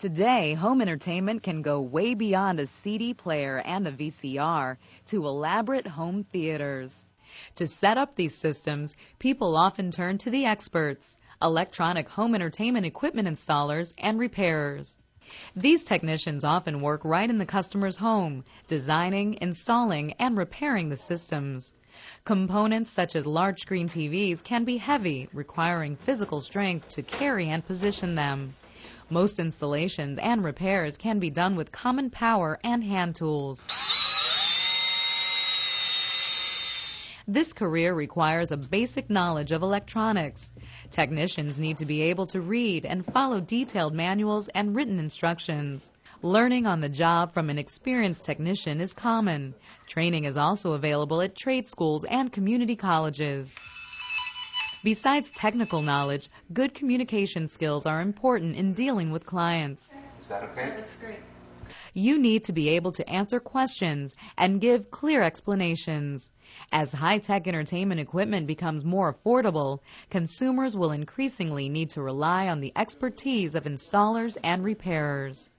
Today, home entertainment can go way beyond a CD player and a VCR to elaborate home theaters. To set up these systems, people often turn to the experts, electronic home entertainment equipment installers and repairers. These technicians often work right in the customer's home, designing, installing, and repairing the systems. Components such as large screen TVs can be heavy, requiring physical strength to carry and position them. Most installations and repairs can be done with common power and hand tools. This career requires a basic knowledge of electronics. Technicians need to be able to read and follow detailed manuals and written instructions. Learning on the job from an experienced technician is common. Training is also available at trade schools and community colleges. Besides technical knowledge, good communication skills are important in dealing with clients. Is that okay? That looks great. You need to be able to answer questions and give clear explanations. As high-tech entertainment equipment becomes more affordable, consumers will increasingly need to rely on the expertise of installers and repairers.